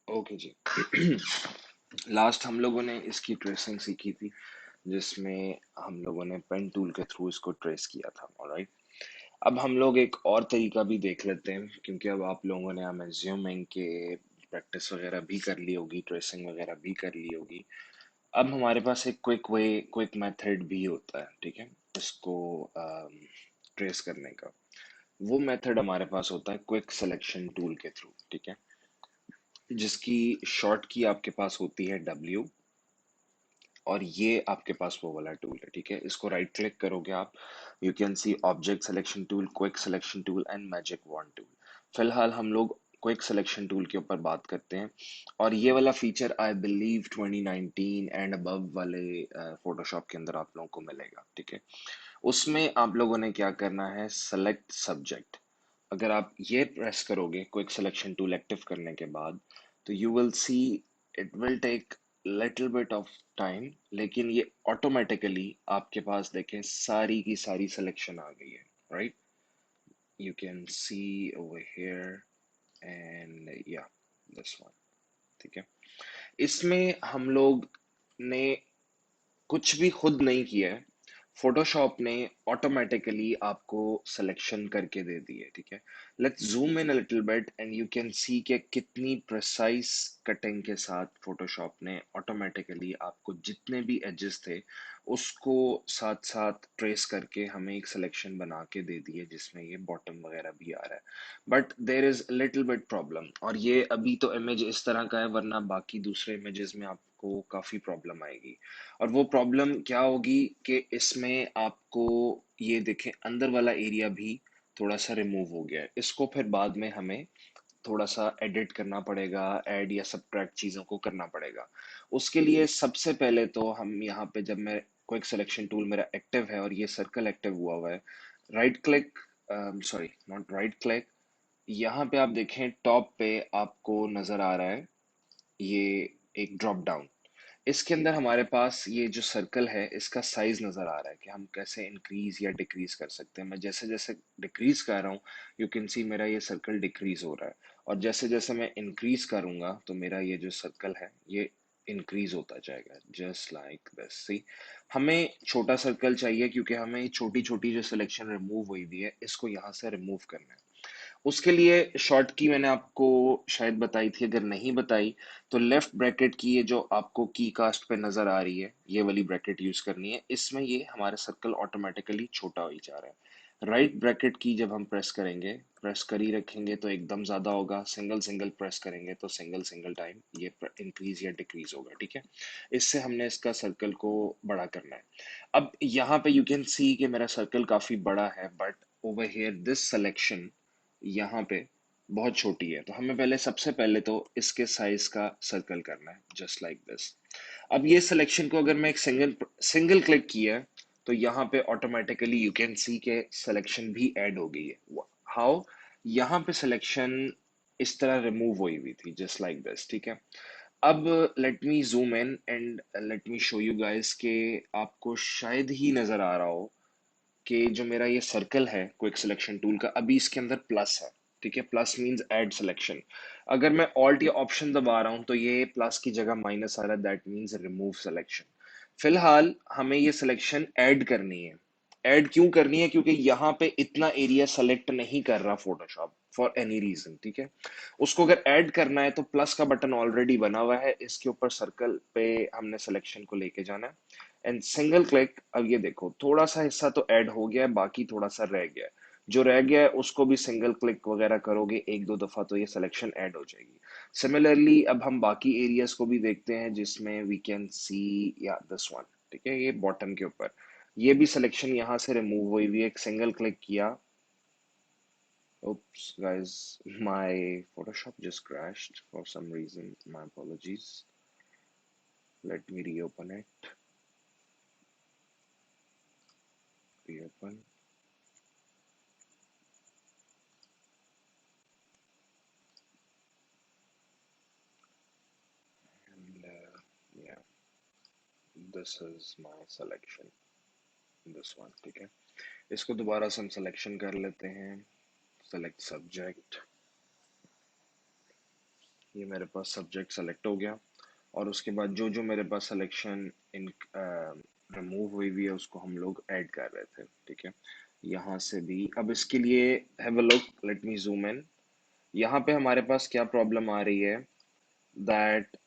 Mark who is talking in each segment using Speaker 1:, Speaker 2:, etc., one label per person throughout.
Speaker 1: Okay जी। Last हम लोगों ने इसकी ट्रेसिंग सीखी थी, जिसमें हम लोगों ने पेन टूल के थ्रू इसको ट्रेस किया था। ऑलराइट, अब हम लोग एक और तरीका भी देख लेते हैं, क्योंकि अब आप लोगों ने, हम एज्यूमिंग के प्रैक्टिस वगैरह भी कर ली होगी, ट्रेसिंग वगैरह भी कर ली होगी। अब हमारे पास एक क्विक मेथड भी होता है, ठीक है, इसको ट्रेस करने का। वो मेथड हमारे पास होता है क्विक सिलेक्शन टूल के थ्रू, ठीक है, जिसकी शॉर्ट की आपके पास होती है W, और ये आपके पास वो वाला टूल है, ठीक है। इसको राइट क्लिक करोगे आप, you can see object selection tool, quick selection tool and magic wand tool. फिलहाल हम लोग क्विक सिलेक्शन टूल के ऊपर बात करते हैं, और ये वाला feature I believe 2019 and above वाले फोटोशॉप के अंदर आप लोगों को मिलेगा, ठीक है। उसमें आप लोगों ने क्या करना है, सेलेक्ट सब्जेक्ट। अगर आप ये प्रेस करोगे क्विक सिलेक्शन टूल एक्टिव करने के बाद, तो you will see it will take little bit of time, लेकिन ये ऑटोमेटिकली आपके पास देखें सारी की सारी सिलेक्शन आ गई है, right. You can C over here and या दिस वन, ठीक है। इसमें हम लोग ने कुछ भी खुद नहीं किया है, फोटोशॉप ने ऑटोमेटिकली आपको सिलेक्शन करके दे दी है, ठीक है। Let's zoom in a little bit and you can सी कि कितनी प्रिसाइज कटिंग के साथ फोटोशॉप ने ऑटोमेटिकली आपको जितने भी एजेस थे उसको साथ साथ ट्रेस करके हमें एक सिलेक्शन बना के दे दी है, जिसमें ये बॉटम वगैरह भी आ रहा है। But there is little bit problem, और ये अभी तो इमेज इस तरह का है, वरना बाकी दूसरे इमेजेस में आपको काफी प्रॉब्लम आएगी। और वो प्रॉब्लम क्या होगी कि इसमें आपको ये देखें अंदर वाला एरिया भी थोड़ा सा रिमूव हो गया है, इसको फिर बाद में हमें थोड़ा सा एडिट करना पड़ेगा, ऐड या सब्ट्रैक्ट चीज़ों को करना पड़ेगा। उसके लिए सबसे पहले तो हम यहाँ पे, जब मैं क्विक सिलेक्शन टूल मेरा एक्टिव है और ये सर्कल एक्टिव हुआ हुआ है, right click, sorry not right click, यहाँ पे आप देखें टॉप पे आपको नजर आ रहा है ये एक ड्रॉप डाउन। इसके अंदर हमारे पास ये जो सर्कल है इसका साइज नजर आ रहा है कि हम कैसे इंक्रीज या डिक्रीज कर सकते हैं। मैं जैसे जैसे डिक्रीज कर रहा हूँ, यू कैन सी मेरा ये सर्कल डिक्रीज हो रहा है, और जैसे जैसे मैं इंक्रीज करूंगा तो मेरा ये जो सर्कल है ये इंक्रीज होता जाएगा, जस्ट लाइक दिस। सी, हमें छोटा सर्कल चाहिए, क्योंकि हमें छोटी छोटी जो सिलेक्शन रिमूव हुई हुई है इसको यहाँ से रिमूव करना है। उसके लिए शॉर्ट की मैंने आपको शायद बताई थी, अगर नहीं बताई तो लेफ्ट ब्रैकेट की ये जो आपको की कास्ट पे नजर आ रही है, ये वाली ब्रैकेट यूज करनी है। इसमें ये हमारा सर्कल ऑटोमेटिकली छोटा हो ही जा रहा है। राइट ब्रैकेट की जब हम प्रेस करेंगे, प्रेस कर ही रखेंगे तो एकदम ज्यादा होगा, सिंगल सिंगल प्रेस करेंगे तो सिंगल सिंगल टाइम ये इंक्रीज या डिक्रीज होगा, ठीक है। इससे हमने इसका सर्कल को बड़ा करना है। अब यहाँ पे यू कैन सी कि मेरा सर्कल काफी बड़ा है, but over here this selection यहाँ पे बहुत छोटी है, तो हमें पहले, सबसे पहले तो इसके साइज का सर्कल करना है, जस्ट लाइक दिस। अब ये सिलेक्शन को अगर मैं एक सिंगल सिंगल क्लिक किया तो यहाँ पे ऑटोमेटिकली यू कैन सी के सिलेक्शन भी ऐड हो गई है। हाउ, यहाँ पे सिलेक्शन इस तरह रिमूव हुई हुई थी, जस्ट लाइक दिस, ठीक है। अब let me zoom in and let me show you guys के आपको शायद ही नजर आ रहा हो कि जो मेरा ये सर्कल है क्विक सिलेक्शन टूल का, अभी इसके अंदर प्लस है, ठीक है। Plus means add selection. अगर मैं ऑल्ट या ऑप्शन दबा रहा हूं तो ये प्लस की जगह माइनस आ रहा है, दैट मींस रिमूव सिलेक्शन। फिलहाल हमें ये सिलेक्शन ऐड करनी है। ऐड क्यों करनी है, क्योंकि यहाँ पे इतना एरिया सेलेक्ट नहीं कर रहा फोटोशॉप फॉर एनी रीजन, ठीक है। उसको अगर ऐड करना है तो प्लस का बटन ऑलरेडी बना हुआ है, इसके ऊपर सर्कल पे हमने सिलेक्शन को लेके जाना है एंड सिंगल क्लिक। अब ये देखो थोड़ा सा हिस्सा तो ऐड हो गया है, बाकी थोड़ा सा रह गया है। जो रह गया है उसको भी सिंगल क्लिक वगैरह करोगे एक दो दफा तो ये सिलेक्शन ऐड हो जाएगी। सिमिलरली अब हम बाकी एरियाज को भी देखते हैं, जिसमें वी कैन सी या दिस वन, ठीक है, ये बॉटम के ऊपर ये भी सिलेक्शन यहाँ से रिमूव हुई हुई है, एक सिंगल क्लिक किया। Oops, guys, my Photoshop just crashed for some reason. My apologies. Let me reopen it. Reopen. And yeah, this is my selection. This one, ठीक है। इसको दोबारा से हम सिलेक्शन कर लेते हैं। Select subject. ये मेरे पास सब्जेक्ट सेलेक्ट हो गया, और उसके बाद जो जो मेरे पास सिलेक्शन इन रिमूव हुई हुई है उसको हम लोग ऐड कर रहे थे, ठीक है। यहाँ से भी अब इसके लिए have a look, let me zoom in. यहाँ पे हमारे पास क्या प्रॉब्लम आ रही है, that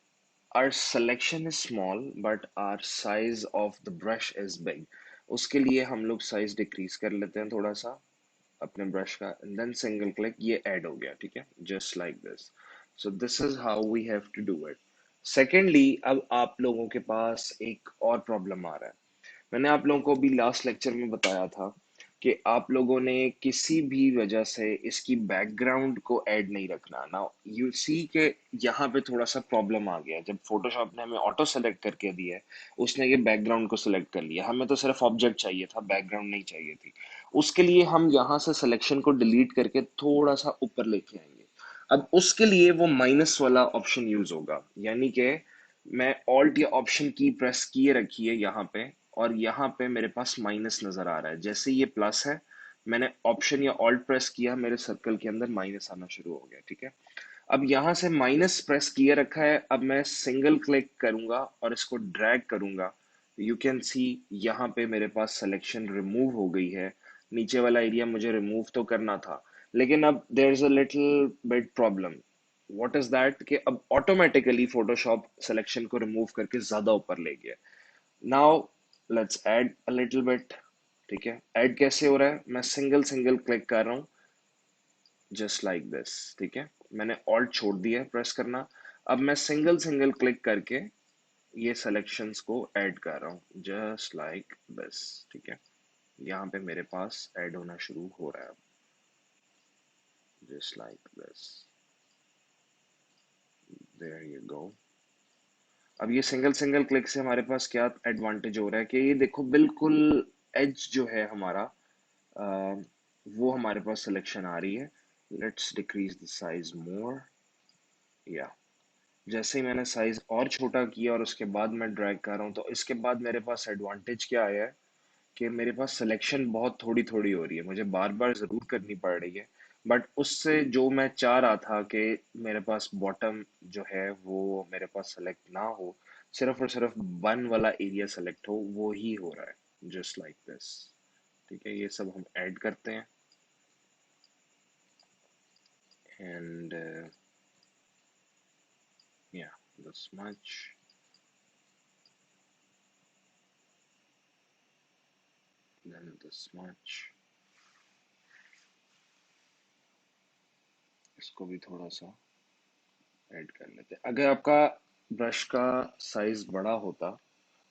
Speaker 1: our selection is small but our size of the brush is big। उसके लिए हम लोग साइज डिक्रीज कर लेते हैं थोड़ा सा अपने ब्रश का, एंड देन सिंगल क्लिक, ये ऐड हो गया, ठीक है, just like this. So this is how we have to do it. Secondly, अब आप लोगों के पास एक और प्रॉब्लम आ रहा है। मैंने आप लोगों को भी लास्ट लेक्चर में बताया था कि आप लोगों ने किसी भी वजह से इसकी बैकग्राउंड को ऐड नहीं रखना ना। यू सी के यहाँ पे थोड़ा सा प्रॉब्लम आ गया, जब फोटोशॉप ने हमें ऑटो सेलेक्ट करके दिया है, उसने ये बैकग्राउंड को सिलेक्ट कर लिया, हमें तो सिर्फ ऑब्जेक्ट चाहिए था, बैकग्राउंड नहीं चाहिए थी। उसके लिए हम यहाँ से सिलेक्शन को डिलीट करके थोड़ा सा ऊपर लेके आएंगे। अब उसके लिए वो माइनस वाला ऑप्शन यूज होगा, यानी कि मैं ऑल्ट या ऑप्शन की प्रेस किए रखी है यहाँ पे, और यहाँ पे मेरे पास माइनस नजर आ रहा है। जैसे ये प्लस है, मैंने ऑप्शन या ऑल्ट प्रेस किया, मेरे सर्कल के अंदर माइनस आना शुरू हो गया, ठीक है। अब यहाँ से माइनस प्रेस किए रखा है, अब मैं सिंगल क्लिक करूंगा और इसको ड्रैग करूंगा, यू कैन सी यहाँ पे मेरे पास सिलेक्शन रिमूव हो गई है। नीचे वाला एरिया मुझे रिमूव तो करना था, लेकिन अब there is a little bit problem. What is that, कि अब ऑटोमेटिकली फोटोशॉप सिलेक्शन को रिमूव करके ज्यादा ऊपर ले गया। Now let's add a little bit, ठीक है। ऐड कैसे हो रहा है, मैं सिंगल सिंगल क्लिक कर रहा हूँ, जस्ट लाइक दिस, ठीक है। मैंने ऑल्ट छोड़ दिया है प्रेस करना। अब मैं सिंगल सिंगल क्लिक करके ये सिलेक्शंस को ऐड कर रहा हूँ, जस्ट लाइक दिस, ठीक है। यहाँ पे मेरे पास ऐड होना शुरू हो रहा है, just like this, there you go. अब ये सिंगल सिंगल क्लिक से हमारे पास क्या एडवांटेज हो रहा है कि ये देखो बिल्कुल एज जो है हमारा, अ, वो हमारे पास सिलेक्शन आ रही है। लेट्स डिक्रीज द साइज मोर, या जैसे ही मैंने साइज और छोटा किया और उसके बाद मैं ड्रैग कर रहा हूँ, तो इसके बाद मेरे पास एडवांटेज क्या आया है कि मेरे पास सिलेक्शन बहुत थोड़ी थोड़ी हो रही है, मुझे बार बार जरूर करनी पड़ रही है, बट उससे जो मैं चाह रहा था कि मेरे पास बॉटम जो है वो मेरे पास सेलेक्ट ना हो, सिर्फ और सिर्फ बन वाला एरिया सेलेक्ट हो, वो ही हो रहा है, जस्ट लाइक दिस, ठीक है। ये सब हम ऐड करते हैं, एंड या this much, then this much, इसको भी थोड़ा सा ऐड कर लेते हैं। अगर आपका ब्रश का साइज बड़ा होता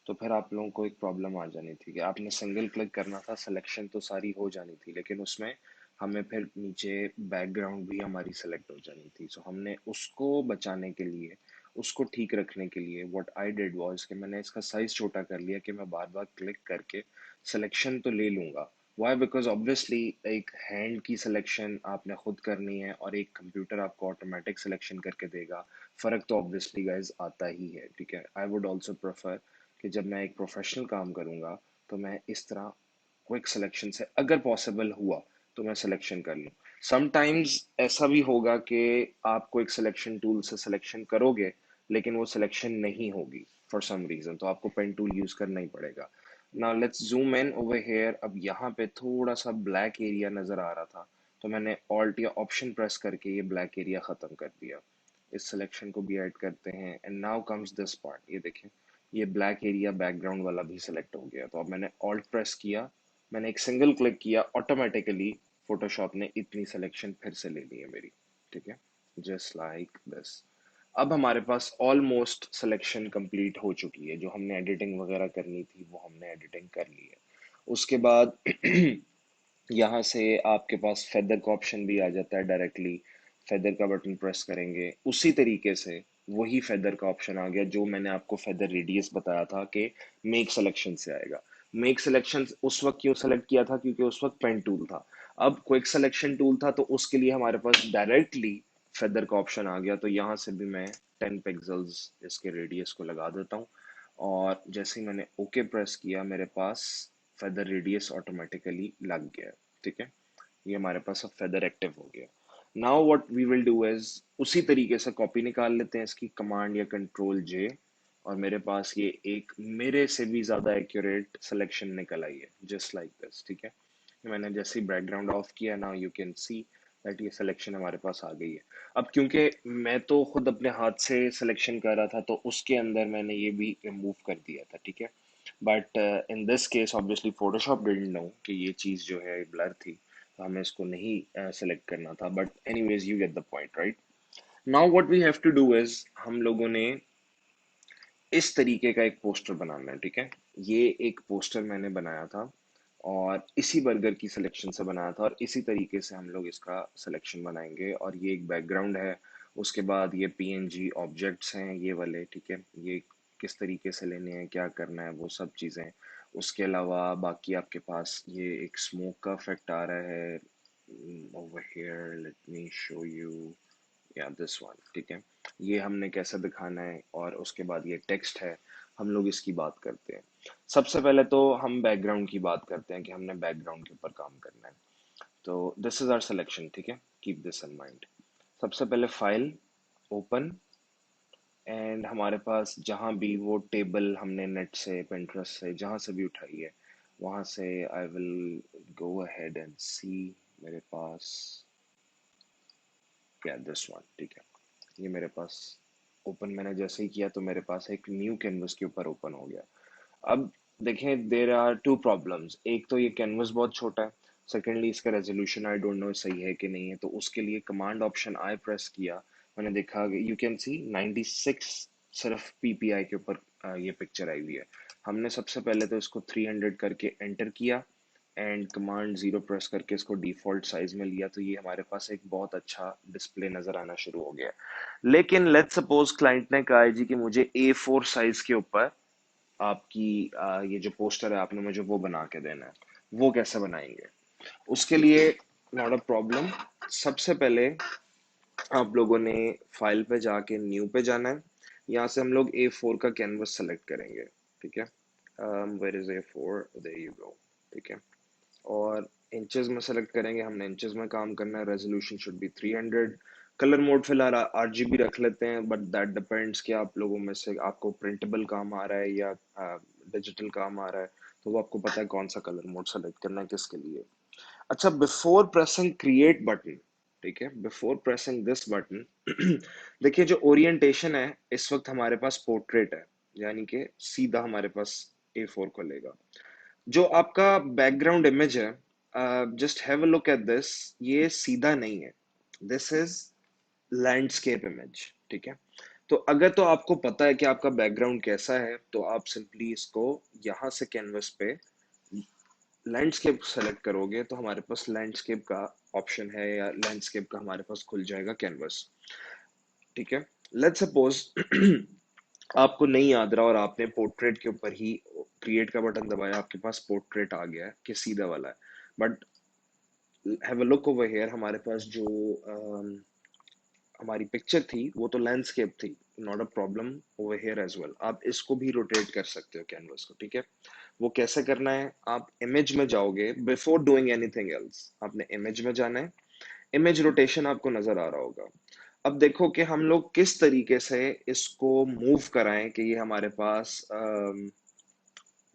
Speaker 1: तो फिर आप लोगों को एक प्रॉब्लम आ जानी थी कि आपने सिंगल क्लिक करना था, सिलेक्शन तो सारी हो जानी थी, लेकिन उसमें हमें फिर नीचे बैकग्राउंड भी हमारी सेलेक्ट हो जानी थी। सो हमने उसको बचाने के लिए, उसको ठीक रखने के लिए व्हाट आई डिड वाज कि मैंने इसका साइज छोटा कर लिया कि मैं बार बार क्लिक करके सिलेक्शन तो ले लूंगा। वाई, बिकॉज ऑब्वियसली एक हैंड की सिलेक्शन आपने खुद करनी है और एक कंप्यूटर आपको ऑटोमेटिक सिलेक्शन करके देगा, फर्क तो ऑब्वियसली गाइज आता ही है, ठीक है। आई वुड ऑल्सो प्रेफर कि जब मैं एक प्रोफेशनल काम करूंगा तो मैं इस तरह क्विक सिलेक्शन से, अगर पॉसिबल हुआ तो मैं सिलेक्शन कर लूँ। समटाइम्स ऐसा भी होगा कि आप क्विक सिलेक्शन टूल से सिलेक्शन करोगे लेकिन वो सिलेक्शन नहीं होगी फॉर सम रीजन, तो आपको पेन टूल यूज करना ही पड़ेगा। Now let's zoom in over here. अब यहाँ पे थोड़ा सा ब्लैक एरिया नजर आ रहा था, तो मैंने ऑल्ट या ऑप्शन प्रेस करके ये ब्लैक एरिया खत्म कर दिया। इस सिलेक्शन को भी ऐड करते हैं, and now comes this part, ये देखें, ये ब्लैक एरिया बैकग्राउंड वाला भी सिलेक्ट हो गया। तो अब मैंने ऑल्ट प्रेस किया, मैंने एक सिंगल क्लिक किया, ऑटोमेटिकली फोटोशॉप ने इतनी सिलेक्शन फिर से ले ली है मेरी, ठीक है, जस्ट लाइक दिस। अब हमारे पास ऑलमोस्ट सिलेक्शन कंप्लीट हो चुकी है, जो हमने एडिटिंग वगैरह करनी थी वो हमने एडिटिंग कर ली है। उसके बाद यहाँ से आपके पास फेदर का ऑप्शन भी आ जाता है डायरेक्टली। फेदर का बटन प्रेस करेंगे, उसी तरीके से वही फेदर का ऑप्शन आ गया जो मैंने आपको फेदर रेडियस बताया था कि मेक सिलेक्शन से आएगा। मेक सिलेक्शन उस वक्त क्यों सेलेक्ट किया था, क्योंकि उस वक्त पेन टूल था। अब क्विक सिलेक्शन टूल था तो उसके लिए हमारे पास डायरेक्टली फेदर का ऑप्शन आ गया, तो यहाँ से भी मैं 10 पिक्सल्स इसके रेडियस को लगा देता हूँ, और जैसे ही मैंने ओके प्रेस किया मेरे पास फेदर रेडियस ऑटोमेटिकली लग गया, ठीक है। ये हमारे पास अब फेदर एक्टिव हो गया। Now what we will do is उसी तरीके से कॉपी निकाल लेते हैं इसकी, कमांड या कंट्रोल जे, और मेरे पास ये एक मेरे से भी ज्यादा एक्यूरेट सिलेक्शन निकल आई है, जस्ट लाइक दिस, ठीक है। मैंने जैसे ही बैकग्राउंड ऑफ किया, now you can see that ये सिलेक्शन हमारे पास आ गई है। अब क्योंकि मैं तो खुद अपने हाथ से सिलेक्शन कर रहा था, तो उसके अंदर मैंने ये भी रिमूव कर दिया था, ठीक है। But in this case obviously Photoshop didn't know कि ये चीज़ जो है ब्लर थी, तो हमें इसको नहीं सेलेक्ट करना था, but anyways you get the point, right. Now what we have to do is हम लोगों ने इस तरीके का एक पोस्टर बनाना है, ठीक है। ये एक पोस्टर मैंने बनाया था और इसी बर्गर की सिलेक्शन से बनाया था, और इसी तरीके से हम लोग इसका सिलेक्शन बनाएंगे, और ये एक बैकग्राउंड है। उसके बाद ये पीएनजी ऑब्जेक्ट्स हैं ये वाले, ठीक है। ये किस तरीके से लेने हैं, क्या करना है, वो सब चीज़ें। उसके अलावा बाकी आपके पास ये एक स्मोक का इफेक्ट आ रहा है over here, let me show you, या दिस वन, ठीक है। ये हमने कैसे दिखाना है, और उसके बाद ये टेक्स्ट है, हम लोग इसकी बात करते हैं। सबसे पहले तो हम बैकग्राउंड की बात करते हैं कि हमने बैकग्राउंड के ऊपर काम करना है। तो दिस इज आवर सिलेक्शन, ठीक है, कीप दिस इन माइंड। सबसे पहले फाइल ओपन, एंड हमारे पास जहाँ भी वो टेबल हमने नेट से, पिंटरेस्ट से, जहाँ से भी उठाई है, वहाँ से I will go ahead and see. मेरे पास या दिस वन, ठीक है। ये मेरे पास ओपन मैंने जैसे ही किया, तो मेरे पास एक न्यू कैनवस के ऊपर ओपन हो गया। अब देखें, देर आर टू प्रॉब्लम्स। एक तो ये कैनवस बहुत छोटा है, सेकेंडली इसका रेजोल्यूशन आई डोंट नो सही है कि नहीं है। तो उसके लिए कमांड ऑप्शन आई प्रेस किया, मैंने देखा यू कैन सी 96 सिर्फ पीपीआई के ऊपर ये पिक्चर आई हुई है। हमने सबसे पहले तो इसको 300 करके एंटर किया, एंड कमांड जीरो प्रेस करके इसको डिफॉल्ट साइज में लिया, तो ये हमारे पास एक बहुत अच्छा डिस्प्ले नजर आना शुरू हो गया। लेकिन लेट्स सपोज क्लाइंट ने कहा है जी कि मुझे A4 साइज के ऊपर आपकी ये जो पोस्टर है आपने मुझे वो बना के देना है, वो कैसे बनाएंगे? उसके लिए नॉट अ प्रॉब्लम। सबसे पहले आप लोगों ने फाइल पे जाके न्यू पे जाना है। यहाँ से हम लोग A4 का कैनवस सेलेक्ट करेंगे, ठीक है। Where is A4, there you go, ठीक है। और इंचेस में सेलेक्ट करेंगे, हमने इंचेस में काम करना है। Resolution should be 300। Colour mode फिलहाल RGB रख लेते हैं, बट दैट डिपेंड्स कि आप लोगों में से आपको प्रिंटेबल काम आ रहा है या डिजिटल काम आ रहा है, तो वो आपको पता है कौन सा कलर मोड सेलेक्ट करना है किसके लिए। अच्छा, बिफोर प्रेसिंग क्रिएट बटन, ठीक है, बिफोर प्रेसिंग दिस बटन देखिए जो ओरिएंटेशन है इस वक्त हमारे पास पोर्ट्रेट है, यानी कि सीधा हमारे पास A4 को लेगा। जो आपका बैकग्राउंड इमेज है, just have a look at this, ये सीधा नहीं है, दिस इज लैंडस्केप इमेज, ठीक है। तो अगर तो आपको पता है कि आपका बैकग्राउंड कैसा है, तो आप सिंपली इसको यहाँ से कैनवस पे लैंडस्केप सेलेक्ट करोगे, तो हमारे पास लैंडस्केप का ऑप्शन है, या लैंडस्केप का हमारे पास खुल जाएगा कैनवस, ठीक है। लेट्स सपोज आपको नहीं याद रहा और आपने पोर्ट्रेट के ऊपर ही क्रिएट का बटन दबाया, आपके पास पोर्ट्रेट आ गया है कि सीधा वाला है। But have a look over here, हमारे पास जो हमारी पिक्चर थी वो तो लैंडस्केप थी, not a problem over here as well. आप इसको भी रोटेट कर सकते हो कैनवस को, ठीक है। वो कैसे करना है, आप इमेज में जाओगे, बिफोर डूइंग एनीथिंग एल्स आपने इमेज में जाना है। इमेज रोटेशन आपको नजर आ रहा होगा। अब देखो कि हम लोग किस तरीके से इसको मूव कराएं कि ये हमारे पास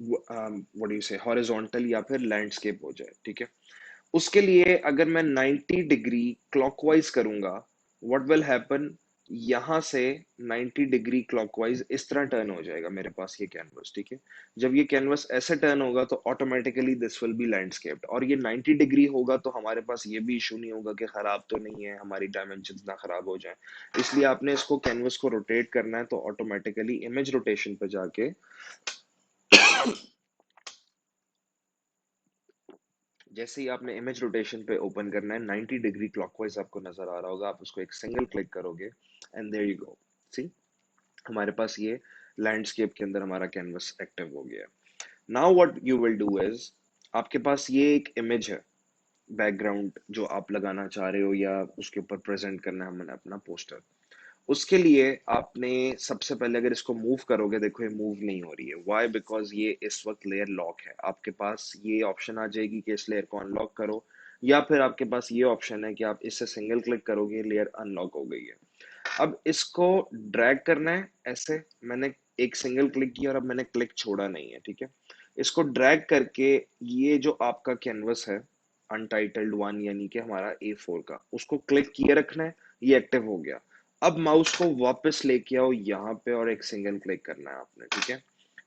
Speaker 1: व्हाट यू से हॉरिजॉन्टल या फिर लैंडस्केप हो जाए, ठीक है। उसके लिए अगर मैं 90 डिग्री क्लॉकवाइज करूंगा, व्हाट विल हैपन, यहां से 90 डिग्री क्लॉकवाइज इस तरह टर्न हो जाएगा मेरे पास ये कैनवस, ठीक है। जब ये कैनवस ऐसे टर्न होगा तो automatically this will be landscaped, और ये 90 डिग्री होगा तो हमारे पास ये भी इशू नहीं होगा कि खराब तो नहीं है, हमारी डायमेंशन ना खराब हो जाए। इसलिए आपने इसको कैनवस को रोटेट करना है, तो ऑटोमेटिकली इमेज रोटेशन पे जाके जैसे ही आपने इमेज रोटेशन पे ओपन करना है, 90 डिग्री क्लॉकवाइज आपको नजर आ रहा होगा, आप उसको एक सिंगल क्लिक करोगे, एंड देयर यू गो, सी हमारे पास ये लैंडस्केप के अंदर हमारा कैनवस एक्टिव हो गया। Now what you will do is, आपके पास ये एक इमेज है, बैकग्राउंड जो आप लगाना चाह रहे हो या उसके ऊपर प्रेजेंट करना है हमने अपना पोस्टर। उसके लिए आपने सबसे पहले अगर इसको मूव करोगे, देखो ये मूव नहीं हो रही है, व्हाई, बिकॉज ये इस वक्त लेयर लॉक है। आपके पास ये ऑप्शन आ जाएगी कि इस लेयर को अनलॉक करो, या फिर आपके पास ये ऑप्शन है कि आप इससे सिंगल क्लिक करोगे, लेयर अनलॉक हो गई है। अब इसको ड्रैग करना है ऐसे, मैंने एक सिंगल क्लिक किया और अब मैंने क्लिक छोड़ा नहीं है, ठीक है। इसको ड्रैग करके ये जो आपका कैनवस है अनटाइटल्ड वन यानी कि हमारा A4 का, उसको क्लिक किए रखना है, ये एक्टिव हो गया। अब माउस को वापस लेके आओ यहाँ पे और एक सिंगल क्लिक करना है आपने, ठीक है।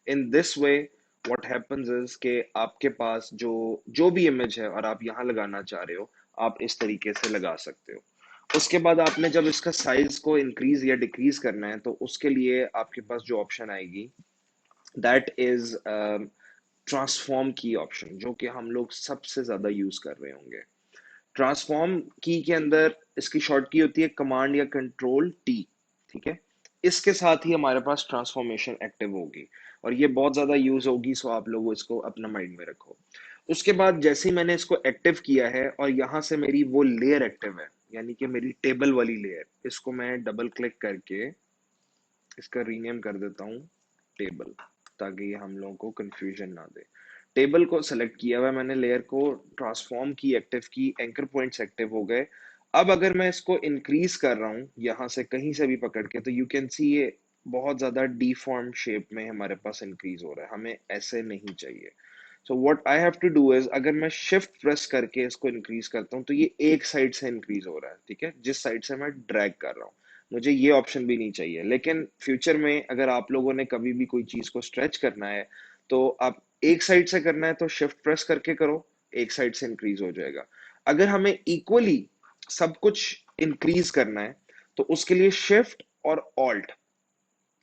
Speaker 1: In this way what happens is के आपके पास जो जो भी इमेज है और आप यहाँ लगाना चाह रहे हो, आप इस तरीके से लगा सकते हो। उसके बाद आपने जब इसका साइज को इंक्रीज या डिक्रीज करना है, तो उसके लिए आपके पास जो ऑप्शन आएगी दैट इज ट्रांसफॉर्म की ऑप्शन, जो कि हम लोग सबसे ज्यादा यूज कर रहे होंगे। ट्रांसफॉर्म की के अंदर इसकी शॉर्ट की होती है कमांड या कंट्रोल टी, ठीक है। इसके साथ ही हमारे पास ट्रांसफॉर्मेशन एक्टिव होगी और ये बहुत ज्यादा यूज होगी, सो आप लोग इसको अपना माइंड में रखो। उसके बाद जैसे ही मैंने इसको एक्टिव किया है और यहाँ से मेरी वो लेयर एक्टिव है, यानी कि मेरी टेबल वाली लेयर, इसको मैं डबल क्लिक करके इसका रीनेम कर देता हूँ टेबल, ताकि ये हम लोगों को कंफ्यूजन ना दे। टेबल को सेलेक्ट किया हुआ है मैंने, लेयर को ट्रांसफॉर्म की, एक्टिव की, एंकर पॉइंट्स एक्टिव हो गए। अब अगर मैं इसको इंक्रीज कर रहा हूँ यहाँ से कहीं से भी पकड़ के, तो यू कैन सी ये बहुत ज्यादा डीफॉर्म शेप में हमारे पास इंक्रीज हो रहा है, हमें ऐसे नहीं चाहिए। So what I have to do is, अगर मैं शिफ्ट प्रेस करके इसको इंक्रीज करता हूँ तो ये एक साइड से इंक्रीज हो रहा है, ठीक है, जिस साइड से मैं ड्रैग कर रहा हूँ। मुझे ये ऑप्शन भी नहीं चाहिए, लेकिन फ्यूचर में अगर आप लोगों ने कभी भी कोई चीज को स्ट्रेच करना है, तो आप एक साइड से करना है तो शिफ्ट प्रेस करके करो, एक साइड से इंक्रीज हो जाएगा। अगर हमें इक्वली सब कुछ इंक्रीज करना है, तो उसके लिए शिफ्ट और ऑल्ट,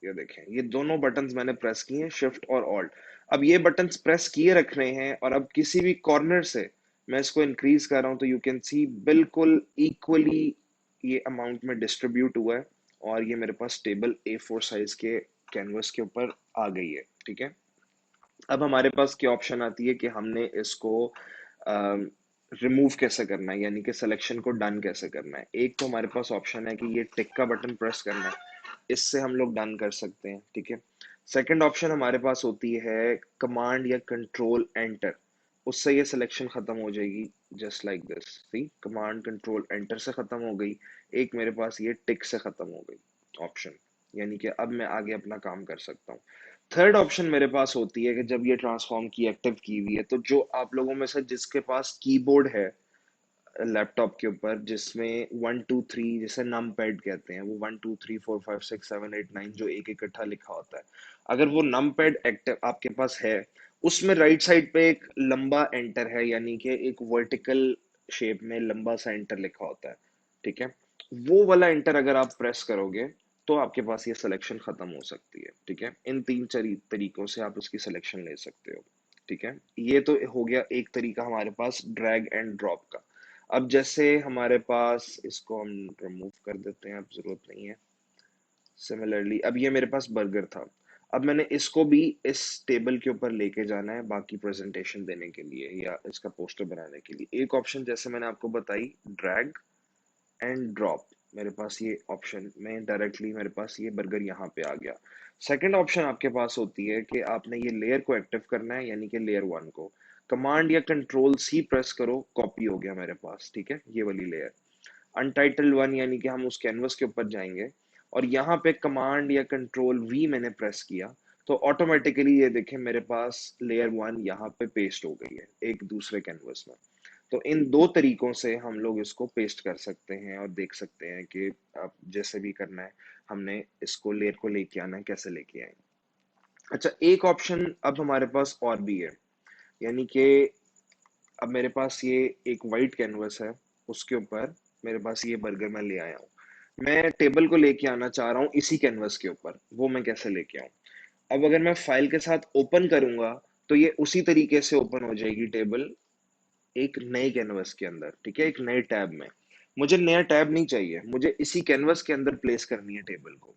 Speaker 1: ये देखें ये दोनों बटन्स मैंने प्रेस किए हैं, शिफ्ट और ऑल्ट। अब ये बटन्स प्रेस किए रख रहे हैं और अब किसी भी कॉर्नर से मैं इसको इंक्रीज कर रहा हूं, तो यू कैन सी बिल्कुल इक्वली ये अमाउंट में डिस्ट्रीब्यूट हुआ है और ये मेरे पास टेबल A4 साइज के कैनवस के ऊपर आ गई है, ठीक है। अब हमारे पास क्या ऑप्शन आती है कि हमने इसको रिमूव कैसे करना है, यानी कि सिलेक्शन को डन कैसे करना है। एक तो हमारे पास ऑप्शन है कि ये टिक का बटन प्रेस करना है, इससे हम लोग डन कर सकते हैं, ठीक है। सेकंड ऑप्शन हमारे पास होती है कमांड या कंट्रोल एंटर, उससे ये सिलेक्शन खत्म हो जाएगी, just like this, see command control enter से खत्म हो गई। एक मेरे पास ये टिक से खत्म हो गई ऑप्शन, यानी कि अब मैं आगे अपना काम कर सकता हूँ। थर्ड ऑप्शन मेरे पास होती है कि जब ये ट्रांसफॉर्म की एक्टिव की हुई है, तो जो आप लोगों में से जिसके पास कीबोर्ड है लैपटॉप के ऊपर, जिसमें 1 2 3 जिसे नम पैड कहते हैं, वो 1 2 3 4 5 6 7 8 9 जो एक इकट्ठा लिखा होता है, अगर वो नम पैड एक्टिव आपके पास है, उसमें राइट साइड पे एक लंबा एंटर है, यानी कि एक वर्टिकल शेप में लंबा सा एंटर लिखा होता है, ठीक है। वो वाला एंटर अगर आप प्रेस करोगे, तो आपके पास ये सिलेक्शन खत्म हो सकती है, ठीक है। इन तीन तरीकों से आप इसकी सिलेक्शन ले सकते हो, ठीक है। ये तो हो गया एक तरीका हमारे पास ड्रैग एंड ड्रॉप का। अब जैसे हमारे पास, इसको हम रिमूव कर देते हैं, अब जरूरत नहीं है। सिमिलरली अब ये मेरे पास बर्गर था, अब मैंने इसको भी इस टेबल के ऊपर लेके जाना है बाकी प्रेजेंटेशन देने के लिए या इसका पोस्टर बनाने के लिए। एक ऑप्शन जैसे मैंने आपको बताई ड्रैग एंड ड्रॉप, मेरे पास ये ऑप्शन में डायरेक्टली मेरे पास ये बर्गर यहाँ पे आ गया। सेकंड ऑप्शन आपके पास होती है कि आपने ये लेयर को एक्टिव करना है, यानी कि लेयर वन को कमांड या कंट्रोल C प्रेस करो, कॉपी हो गया मेरे पास, ठीक है, ये वाली लेयर। अनटाइटल्ड वन यानी कि हम उस कैनवस के ऊपर जाएंगे और यहाँ पे कमांड या कंट्रोल V मैंने प्रेस किया, तो ऑटोमेटिकली ये देखें मेरे पास लेयर वन यहाँ पे पेस्ट हो गई है एक दूसरे कैनवस में। तो इन दो तरीकों से हम लोग इसको पेस्ट कर सकते हैं और देख सकते हैं कि आप जैसे भी करना है, हमने इसको लेयर को लेके आना है, कैसे लेके आए। अच्छा, एक ऑप्शन अब हमारे पास और भी है, यानी कि अब मेरे पास ये एक वाइट कैनवस है, उसके ऊपर मेरे पास ये बर्गर मैं ले आया हूँ, मैं टेबल को लेके आना चाह रहा हूँ इसी कैनवस के ऊपर, वो मैं कैसे लेके आऊँ। अब अगर मैं फाइल के साथ ओपन करूंगा, तो ये उसी तरीके से ओपन हो जाएगी टेबल एक नए कैनवस के अंदर, ठीक है, एक नए टैब में। मुझे नया टैब नहीं चाहिए, मुझे इसी कैनवस के अंदर प्लेस करनी है टेबल को।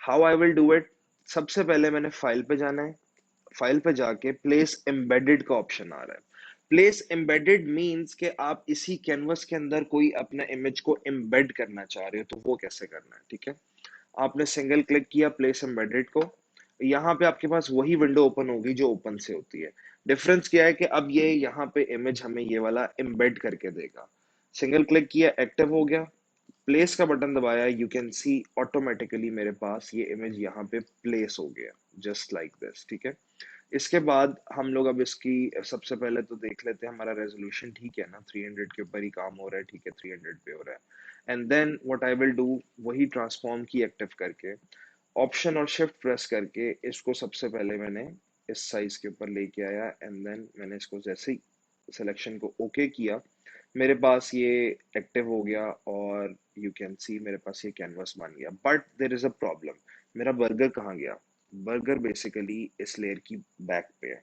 Speaker 1: How I will do it, सबसे पहले मैंने फाइल पे जाना है, फाइल पे जाके प्लेस एम्बेडेड का ऑप्शन आ रहा है। प्लेस एम्बेडेड मींस कि आप इसी कैनवस के अंदर कोई अपना इमेज को एम्बेड करना चाह रहे हो, तो वो कैसे करना है, ठीक है। आपने सिंगल क्लिक किया प्लेस एम्बेडेड को, यहाँ पे आपके पास वही विंडो ओपन होगी जो ओपन से होती है। डिफरेंस क्या है कि अब ये यहाँ पे इमेज हमें ये वाला एम्बेड करके देगा। सिंगल क्लिक किया, एक्टिव हो गया, प्लेस का बटन दबाया, यू कैन सी ऑटोमेटिकली मेरे पास ये इमेज यहाँ पे प्लेस हो गया, जस्ट लाइक दिस, ठीक है। इसके बाद हम लोग अब इसकी सबसे पहले तो देख लेते हैं हमारा रेजोल्यूशन ठीक है ना, 300 के ऊपर ही काम हो रहा है, ठीक है, 300 पे हो रहा है। And then what I will do, वही ट्रांसफॉर्म की एक्टिव करके ऑप्शन और शिफ्ट प्रेस करके इसको सबसे पहले मैंने इस साइज के ऊपर लेके आया, एंड देन मैंने इसको जैसे ही सिलेक्शन को ओके किया, मेरे पास ये एक्टिव हो गया और यू कैन सी मेरे पास ये कैनवास बन गया। But there is a problem, मेरा बर्गर कहाँ गया? बर्गर बेसिकली इस लेयर की बैक पे है।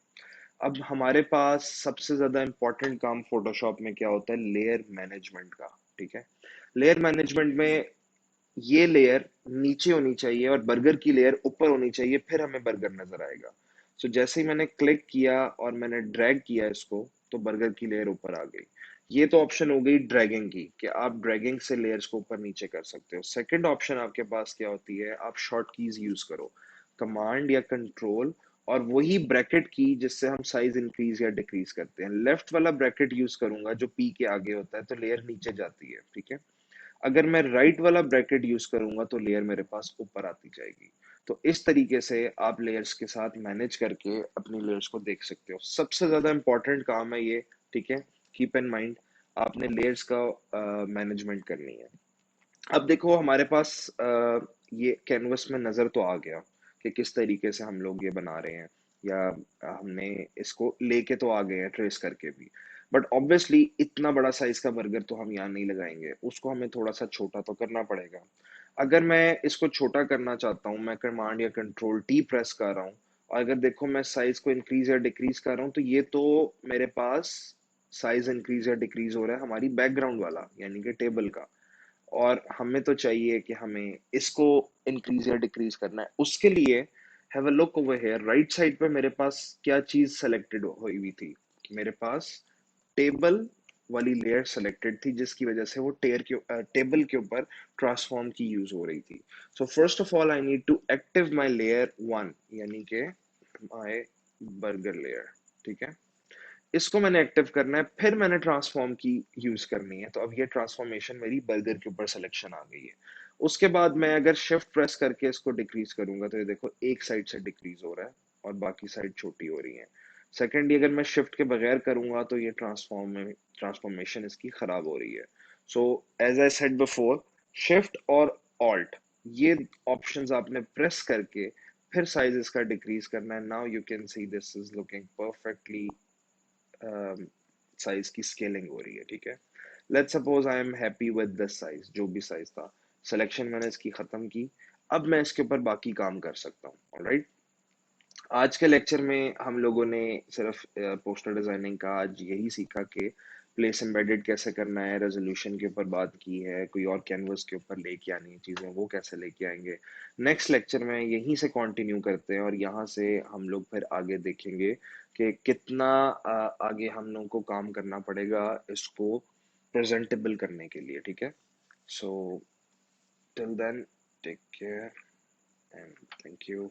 Speaker 1: अब हमारे पास सबसे ज्यादा इंपॉर्टेंट काम फोटोशॉप में क्या होता है? लेयर मैनेजमेंट का, ठीक है। लेयर मैनेजमेंट में ये लेयर नीचे होनी चाहिए और बर्गर की लेयर ऊपर होनी चाहिए, फिर हमें बर्गर नजर आएगा। सो जैसे ही मैंने क्लिक किया और मैंने ड्रैग किया इसको, तो बर्गर की लेयर ऊपर आ गई। ये तो ऑप्शन हो गई ड्रैगिंग की, कि आप ड्रैगिंग से लेयर्स को ऊपर नीचे कर सकते हो। सेकंड ऑप्शन आपके पास क्या होती है? आप शॉर्ट कीज यूज करो, कमांड या कंट्रोल, और वही ब्रैकेट की जिससे हम साइज इंक्रीज या डिक्रीज करते हैं। लेफ्ट वाला ब्रैकेट यूज करूंगा जो पी के आगे होता है, तो लेयर नीचे जाती है, ठीक है। अगर मैं राइट वाला ब्रैकेट यूज करूंगा तो लेयर मेरे पास ऊपर आती जाएगी। तो इस तरीके से आप लेयर्स के साथ मैनेज करके अपनी लेयर्स को देख सकते हो। सबसे ज्यादा इंपॉर्टेंट काम है ये, ठीक है। कीप इन माइंड, आपने लेयर्स का मैनेजमेंट करनी है। अब देखो हमारे पास ये कैनवस में नजर तो आ गया कि किस तरीके से हम लोग ये बना रहे हैं, या हमने इसको लेके तो आ गए हैं ट्रेस करके भी। बट ऑब्वियसली इतना बड़ा साइज का बर्गर तो हम यहाँ नहीं लगाएंगे, उसको हमें थोड़ा सा छोटा तो करना पड़ेगा। अगर मैं इसको छोटा करना चाहता हूँ, मैं कमांड या कंट्रोल टी प्रेस कर रहा हूँ, और अगर देखो मैं साइज को इंक्रीज या डिक्रीज कर रहा हूँ, तो ये तो मेरे पास साइज इंक्रीज या डिक्रीज हो रहा है हमारी बैकग्राउंड वाला, यानी कि टेबल का। और हमें तो चाहिए कि हमें इसको इंक्रीज या डिक्रीज करना है। उसके लिए have a look over here, right side पे मेरे पास क्या चीज सेलेक्टेड हुई हुई थी? मेरे पास टेबल वाली लेयर सेलेक्टेड थी, जिसकी वजह से वो टेबल के ऊपर ट्रांसफॉर्म की यूज हो रही थी। So first of all I need to active my layer one, यानी कि माई बर्गर लेयर, ठीक है। इसको मैंने एक्टिव करना है, फिर मैंने ट्रांसफॉर्म की यूज करनी है। तो अब ये ट्रांसफॉर्मेशन मेरी बर्गर के ऊपर सिलेक्शन आ गई है। उसके बाद मैं अगर शिफ्ट प्रेस करके इसको डिक्रीज करूंगा, तो ये देखो एक साइड से डिक्रीज हो रहा है और बाकी साइड छोटी हो रही है। सेकेंडली अगर मैं शिफ्ट के बगैर करूंगा, तो ये ट्रांसफॉर्मेशन इसकी खराब हो रही है। So as I said before, shift और ऑल्ट, ये ऑप्शंस आपने प्रेस करके फिर साइज इसका डिक्रीज करना है। Now you can see this is looking perfectly, size की स्केलिंग हो रही है, ठीक है। Let's suppose I am happy with this size, जो भी साइज था, सिलेक्शन मैंने इसकी खत्म की। अब मैं इसके ऊपर बाकी काम कर सकता हूँ, ऑलराइट। आज के लेक्चर में हम लोगों ने सिर्फ पोस्टर डिजाइनिंग का आज यही सीखा कि प्लेस एम्बेडेड कैसे करना है, रेजोल्यूशन के ऊपर बात की है, कोई और कैनवस के ऊपर लेके आनी है चीजें, वो कैसे लेके आएंगे। नेक्स्ट लेक्चर में यहीं से कंटिन्यू करते हैं, और यहाँ से हम लोग फिर आगे देखेंगे कि कितना आगे हम लोगों को काम करना पड़ेगा इसको प्रेजेंटेबल करने के लिए, ठीक है। So till then, take care and thank you.